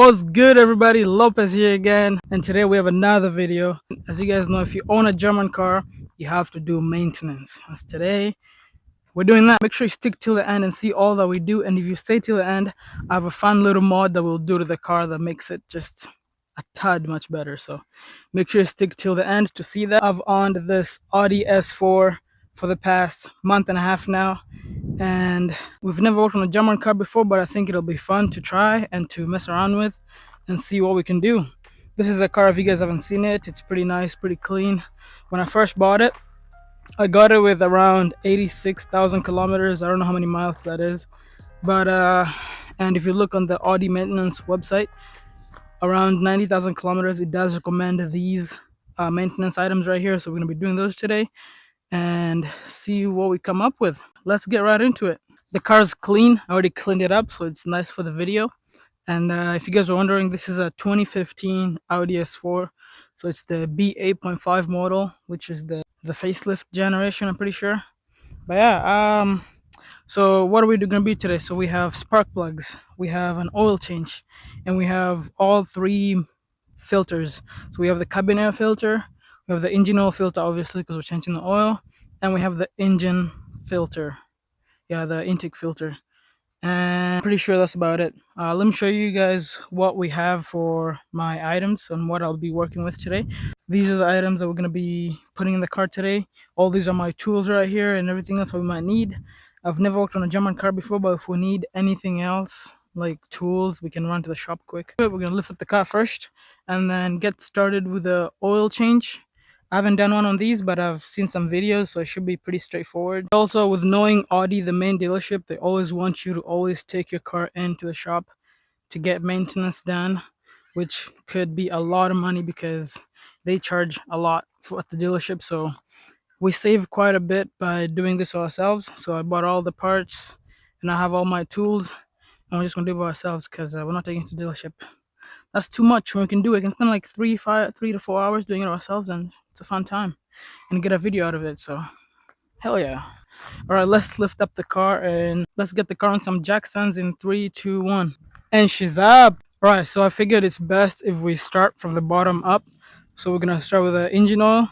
What's good, everybody? Lopez here again, and today we have another video. As you guys know, if you own a German car, you have to do maintenance. As today we're doing that. Make sure you stick till the end and see all that we do. And if you stay till the end, I have a fun little mod that we'll do to the car that makes it just a tad much better. So make sure you stick till the end to see that. I've owned this Audi S4 for the past month and a half now, and we've never worked on a German car before, but I think it'll be fun to try and to mess around with and see what we can do. This is a car, if you guys haven't seen it, it's pretty nice, pretty clean. When I first bought it, I got it with around 86,000 kilometers. I don't know how many miles that is, but and if you look on the Audi maintenance website, around 90,000 kilometers, it does recommend these maintenance items right here. So we're gonna be doing those today and see what we come up with. Let's get right into it. The car's clean. I already cleaned it up, so it's nice for the video. And if you guys are wondering, this is a 2015 Audi S4. So it's the B8.5 model, which is the facelift generation, I'm pretty sure. But yeah, so what are we going to be today? So we have spark plugs, we have an oil change, and we have all three filters. So we have the cabin air filter, we have the engine oil filter, obviously, because we're changing the oil, and we have the engine filter. Yeah, the intake filter. And I'm pretty sure that's about it. Let me show you guys what we have for my items and what I'll be working with today. These are the items that we're going to be putting in the car today. All these are my tools right here and everything else we might need. I've never worked on a German car before, but if we need anything else like tools, we can run to the shop quick. We're going to lift up the car first and then get started with the oil change. I haven't done one on these, but I've seen some videos, so it should be pretty straightforward. Also, with knowing Audi, the main dealership, they always want you to always take your car into the shop to get maintenance done, which could be a lot of money because they charge a lot for at the dealership. So we save quite a bit by doing this ourselves. So I bought all the parts and I have all my tools, and we're just gonna do it by ourselves because we're not taking it to the dealership. That's too much. When we can do it, we can spend like 3 to 4 hours doing it ourselves, and it's a fun time and get a video out of it. So hell yeah. All right, let's lift up the car and let's get the car on some jack stands in 3, 2, 1. And she's up. All right, so I figured it's best if we start from the bottom up. So we're gonna start with the engine oil,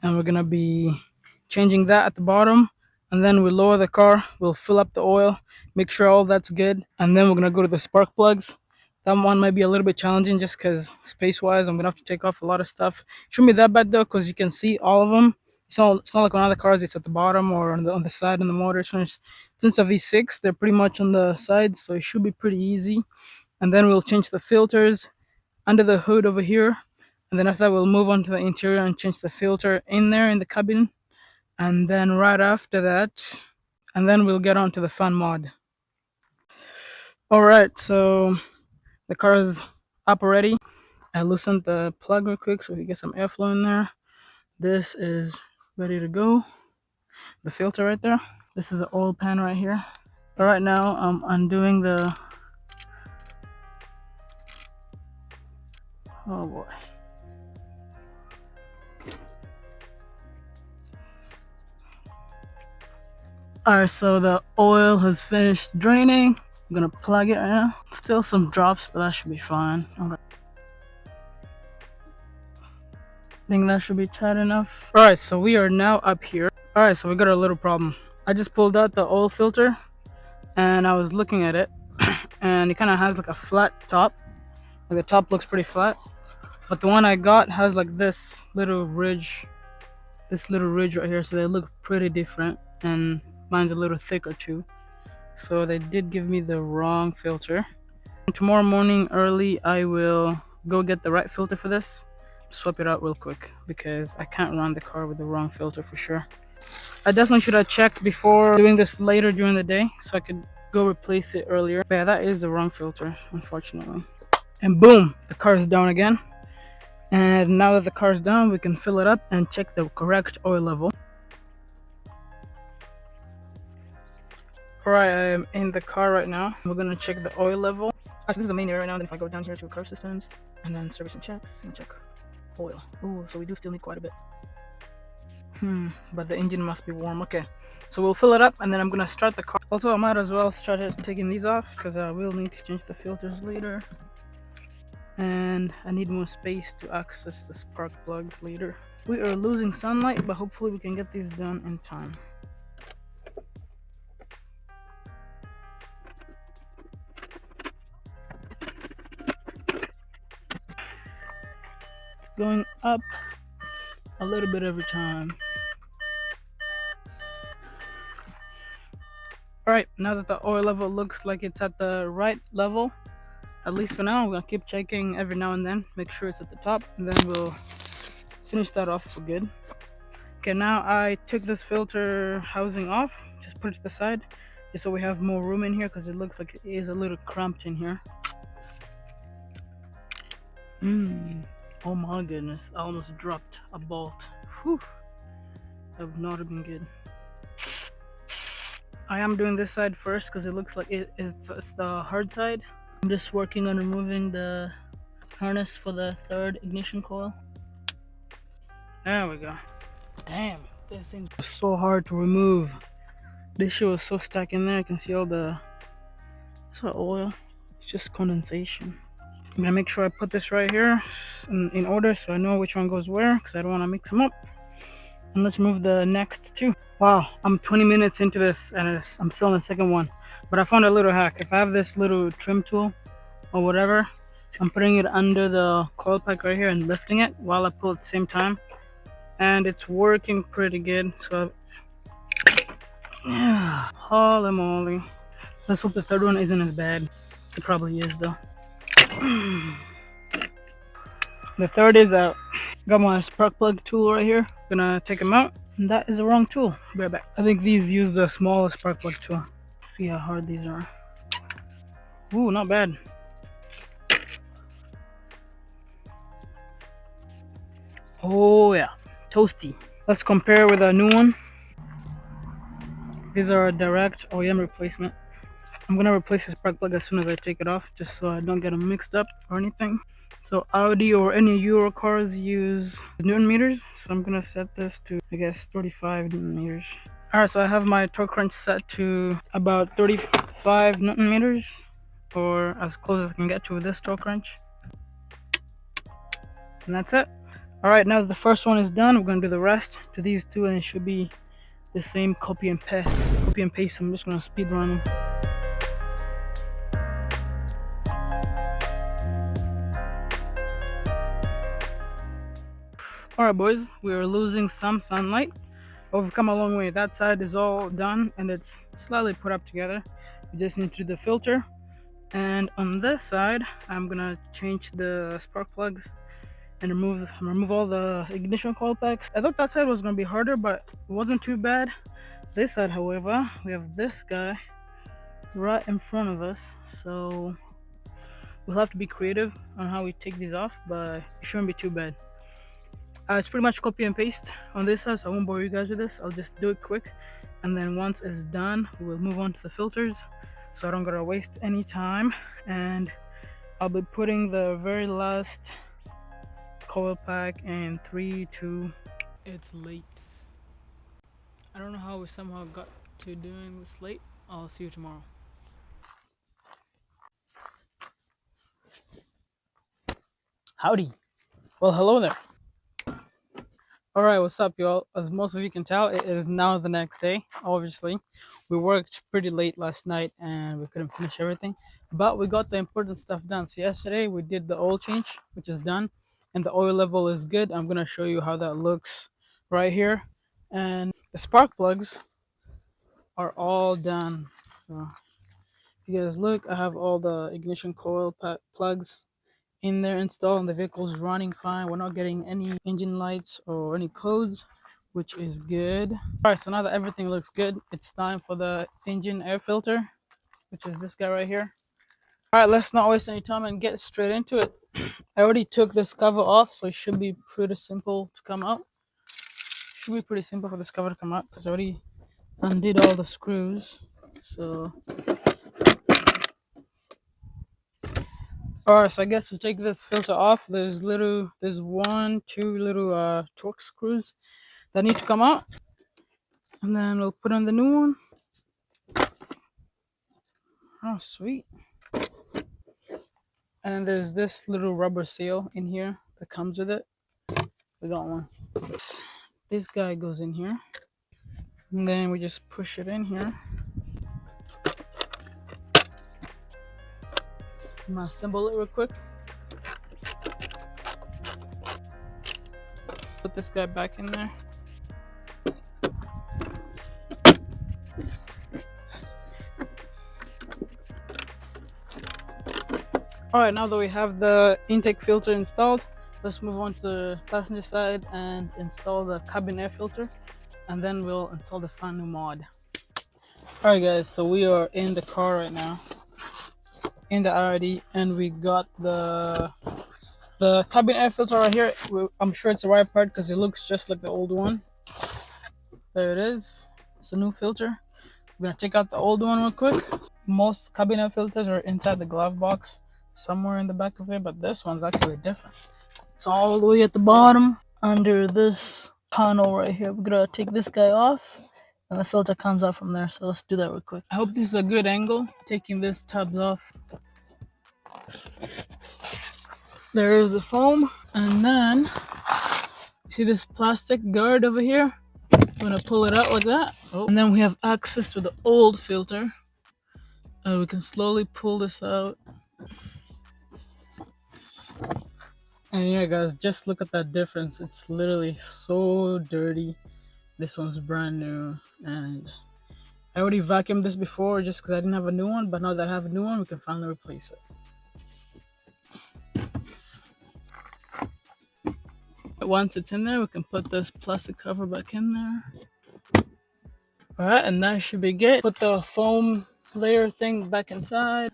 and we're gonna be changing that at the bottom, and then we lower the car, we'll fill up the oil, make sure all that's good, and then we're gonna go to the spark plugs. That one might be a little bit challenging just because space wise I'm gonna have to take off a lot of stuff. Shouldn't be that bad though, because you can see all of them. It's not like on other cars it's at the bottom or on the side on the motor. Since a V6, they're pretty much on the sides, so it should be pretty easy. And then we'll change the filters under the hood over here, and then after that we'll move on to the interior and change the filter in there in the cabin. And then right after that, and then we'll get on to the fun mod. All right, so the car is up already. I loosened the plug real quick so we get some airflow in there. This is ready to go. The filter right there. This is the oil pan right here. All right, now I'm undoing the, oh boy. All right, so the oil has finished draining. I'm gonna plug it right now. Still some drops, but that should be fine. Okay. I think that should be tight enough. All right, so we are now up here. All right, so we got a little problem. I just pulled out the oil filter and I was looking at it and it kind of has like a flat top. Like the top looks pretty flat, but the one I got has like this little ridge right here, so they look pretty different, and mine's a little thicker too. So they did give me the wrong filter. Tomorrow morning early I will go get the right filter for this, swap it out real quick because I can't run the car with the wrong filter for sure. I definitely should have checked before doing this later during the day so I could go replace it earlier. But yeah, that is the wrong filter, unfortunately. And boom, the car's down again. And now that the car's down, we can fill it up and check the correct oil level. Alright, I am in the car right now. We're gonna check the oil level. Actually, this is the main area right now. Then if I go down here to car systems and then service and checks, and check oil. Oh, so we do still need quite a bit. But the engine must be warm. Okay, so we'll fill it up and then I'm gonna start the car. Also, I might as well start taking these off because I will need to change the filters later. and I need more space to access the spark plugs later. We are losing sunlight, but hopefully we can get these done in time. It's going up a little bit every time. Alright, now that the oil level looks like it's at the right level, at least for now, I'm gonna keep checking every now and then, make sure it's at the top, and then we'll finish that off for good. Okay, now I took this filter housing off, just put it to the side, just so we have more room in here, because it looks like it is a little cramped in here. Oh my goodness, I almost dropped a bolt. Whew, that would not have been good. I am doing this side first because it looks like it's the hard side. I'm just working on removing the harness for the third ignition coil. There we go. Damn, this thing was so hard to remove. This shit was so stuck in there. I can see all the oil. It's just condensation. I'm gonna make sure I put this right here in order so I know which one goes where, because I don't want to mix them up. And let's move the next two. Wow, I'm 20 minutes into this and I'm still in the second one. But I found a little hack. If I have this little trim tool or whatever, I'm putting it under the coil pack right here and lifting it while I pull at the same time. And it's working pretty good. So, yeah, holy moly. Let's hope the third one isn't as bad. It probably is though. The third is out. Got my spark plug tool right here. Gonna take them out. And that is the wrong tool. Be right back. I think these use the smallest spark plug tool. See how hard these are. Ooh, not bad. Oh yeah, toasty. Let's compare with a new one. These are a direct OEM replacement. I'm gonna replace the spark plug as soon as I take it off, just so I don't get them mixed up or anything. So Audi or any Euro cars use Newton meters, so I'm gonna set this to, I guess, 35 Newton meters. Alright, so I have my torque wrench set to about 35 Newton meters, or as close as I can get to with this torque wrench. And that's it. Alright, now that the first one is done, we're gonna do the rest to these two, and it should be the same copy and paste. I'm just gonna speed run. Alright boys, we are losing some sunlight, but we've come a long way. That side is all done and it's slightly put up together. We just need to do the filter. And on this side, I'm gonna change the spark plugs and remove all the ignition coil packs. I thought that side was gonna be harder, but it wasn't too bad. This side, however, we have this guy right in front of us, so we'll have to be creative on how we take these off, but it shouldn't be too bad. It's pretty much copy and paste on this side, so I won't bore you guys with this. I'll just do it quick, and then once it's done, we'll move on to the filters, so I don't gotta waste any time. And I'll be putting the very last coil pack in 3, 2. It's late. I don't know how we somehow got to doing this late. I'll see you tomorrow. Howdy. Well, hello there. Alright, what's up, y'all? As most of you can tell, it is now the next day, obviously. We worked pretty late last night and we couldn't finish everything, but we got the important stuff done. So yesterday we did the oil change, which is done, and the oil level is good. I'm gonna show you how that looks right here. And the spark plugs are all done. So if you guys look, I have all the ignition coil plugs in there installed, and the vehicle's running fine. We're not getting any engine lights or any codes, which is good. All right, so now that everything looks good, it's time for the engine air filter, which is this guy right here. All right, let's not waste any time and get straight into it. I already took this cover off, so it should be pretty simple to come out. Should be pretty simple for this cover to come out because I already undid all the screws. So alright, so I guess we'll take this filter off. There's 1, 2 little torque screws that need to come out, and then we'll put on the new one. Oh, sweet. And there's this little rubber seal in here that comes with it. We got one. This guy goes in here. And then we just push it in here. I'm gonna assemble it real quick. Put this guy back in there. Alright, now that we have the intake filter installed, let's move on to the passenger side and install the cabin air filter, and then we'll install the fan new mod. Alright guys, so we are in the car right now, in the Audi, and we got the cabin air filter right here. I'm sure it's the right part because it looks just like the old one. There it is. It's a new filter. We're gonna check out the old one real quick. Most cabin air filters are inside the glove box, somewhere in the back of it, but this one's actually different. It's all the way at the bottom under this panel right here. We're gonna take this guy off, and the filter comes out from there. So let's do that real quick. I hope this is a good angle, taking this tab off. There is the foam, and then see this plastic guard over here? I'm gonna pull it out like that. Oh. And then we have access to the old filter. We can slowly pull this out. And yeah guys, just look at that difference. It's literally so dirty. This one's brand new, and I already vacuumed this before just because I didn't have a new one, but now that I have a new one, we can finally replace it. Once it's in there, we can put this plastic cover back in there. Alright, and that should be good. Put the foam layer thing back inside.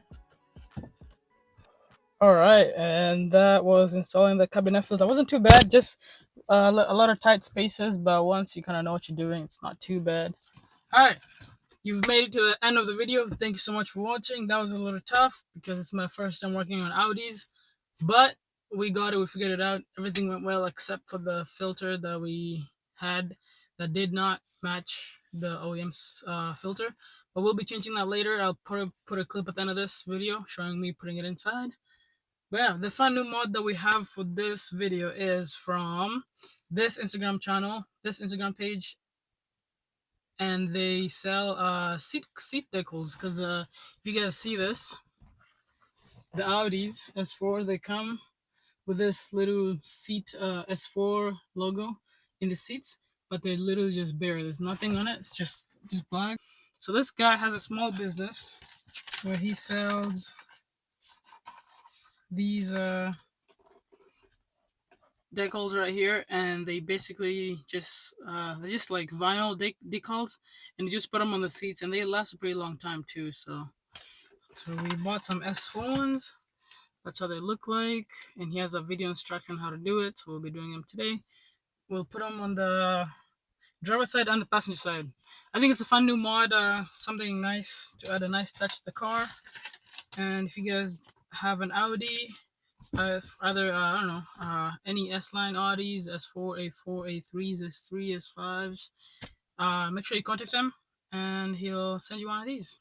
Alright, and that was installing the cabinet filter. It wasn't too bad, just a lot of tight spaces, but once you kind of know what you're doing, it's not too bad. Alright, you've made it to the end of the video. Thank you so much for watching. That was a little tough because it's my first time working on Audis, but we got it. We figured it out. Everything went well except for the filter that we had that did not match the OEM's filter, but we'll be changing that later. I'll put a clip at the end of this video showing me putting it inside. But yeah, the fun new mod that we have for this video is from this Instagram channel, this Instagram page, and they sell seat decals. Because if you guys see this, the Audis S4, they come with this little seat S4 logo in the seats, but they're literally just bare. There's nothing on it. It's just black. So this guy has a small business where he sells these decals right here, and they basically they're just like vinyl decals, and you just put them on the seats, and they last a pretty long time too. So we bought some S4 ones. That's how they look like, and he has a video instruction how to do it, so we'll be doing them today. We'll put them on the driver's side and the passenger side. I think it's a fun new mod, something nice to add a nice touch to the car. And if you guys have an Audi, either I don't know, any S-line Audis, S4, A4, A3s, S3, S5s, make sure you contact him, and he'll send you one of these.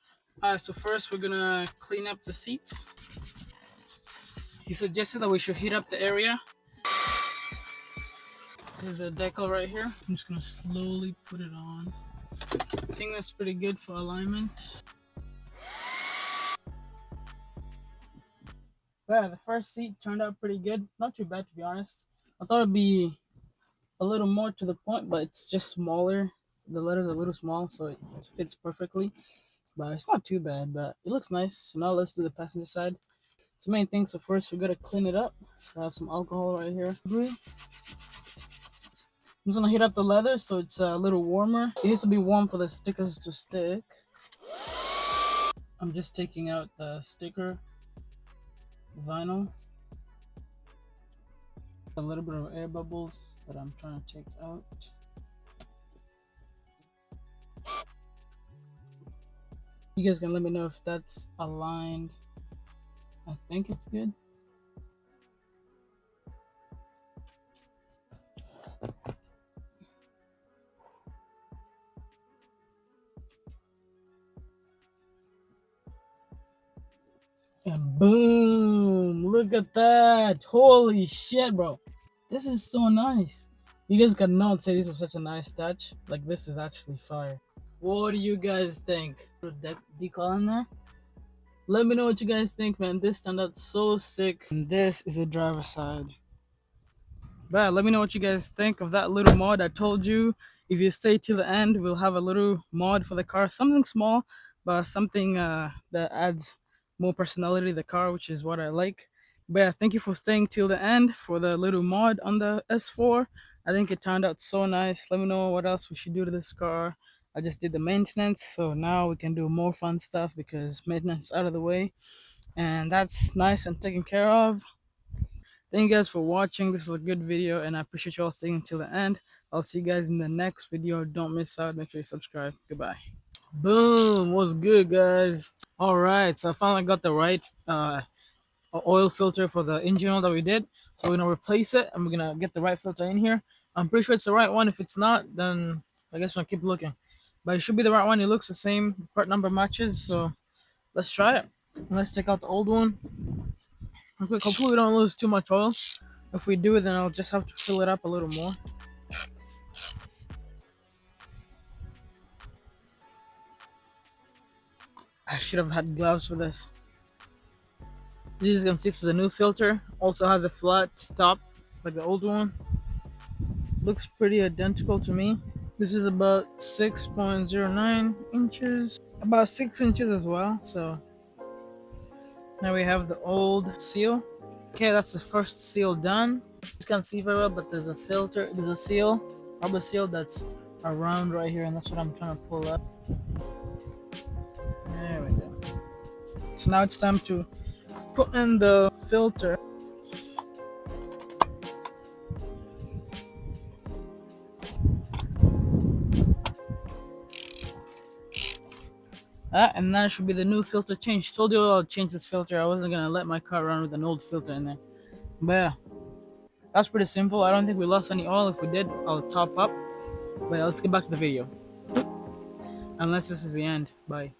So first we're gonna clean up the seats. He suggested that we should heat up the area. This is a decal right here. I'm just gonna slowly put it on. I think that's pretty good for alignment. But yeah, the first seat turned out pretty good. Not too bad, to be honest. I thought it'd be a little more to the point, but it's just smaller. The letters are a little small, so it fits perfectly. But it's not too bad, but it looks nice. So now let's do the passenger side. It's the main thing. So first we gotta clean it up. So I have some alcohol right here. I'm just gonna heat up the leather so it's a little warmer. It needs to be warm for the stickers to stick. I'm just taking out the sticker vinyl. A little bit of air bubbles that I'm trying to take out. You guys can let me know if that's aligned. I think it's good. And boom! Look look at that. Holy shit, bro. This is so nice. You guys cannot say this was such a nice touch. Like, this is actually fire. What do you guys think? Decal in there? Let me know what you guys think, man. This turned out so sick. And this is a driver's side. But let me know what you guys think of that little mod. I told you if you stay till the end, we'll have a little mod for the car. Something small, but something that adds more personality to the car, which is what I like. But yeah, thank you for staying till the end for the little mod on the S4. I think it turned out so nice. Let me know what else we should do to this car. I just did the maintenance, so now we can do more fun stuff because maintenance is out of the way. And that's nice and taken care of. Thank you guys for watching. This was a good video and I appreciate you all staying until the end. I'll see you guys in the next video. Don't miss out. Make sure you subscribe. Goodbye. Boom. What's good, guys? All right. So I finally got the right oil filter for the engine oil that we did. So we're going to replace it and we're going to get the right filter in here. I'm pretty sure it's the right one. If it's not, then I guess we'll keep looking. But it should be the right one. It looks the same. Part number matches. So let's try it. Let's take out the old one. Real quick. Hopefully we don't lose too much oil. If we do, then I'll just have to fill it up a little more. I should have had gloves for this. This is consists of a new filter. Also has a flat top like the old one. Looks pretty identical to me. This is about 6.09 inches. About 6 inches as well. So now we have the old seal. Okay, that's the first seal done. You can't see very well, but there's a filter, there's a seal, rubber seal that's around right here, and that's what I'm trying to pull up. There we go. So now it's time to put in the filter. And that should be the new filter change. Told you I'll change this filter. I wasn't gonna let my car run with an old filter in there. But yeah, that's pretty simple. I don't think we lost any oil. If we did, I'll top up. But yeah, let's get back to the video. Unless this is the end. Bye.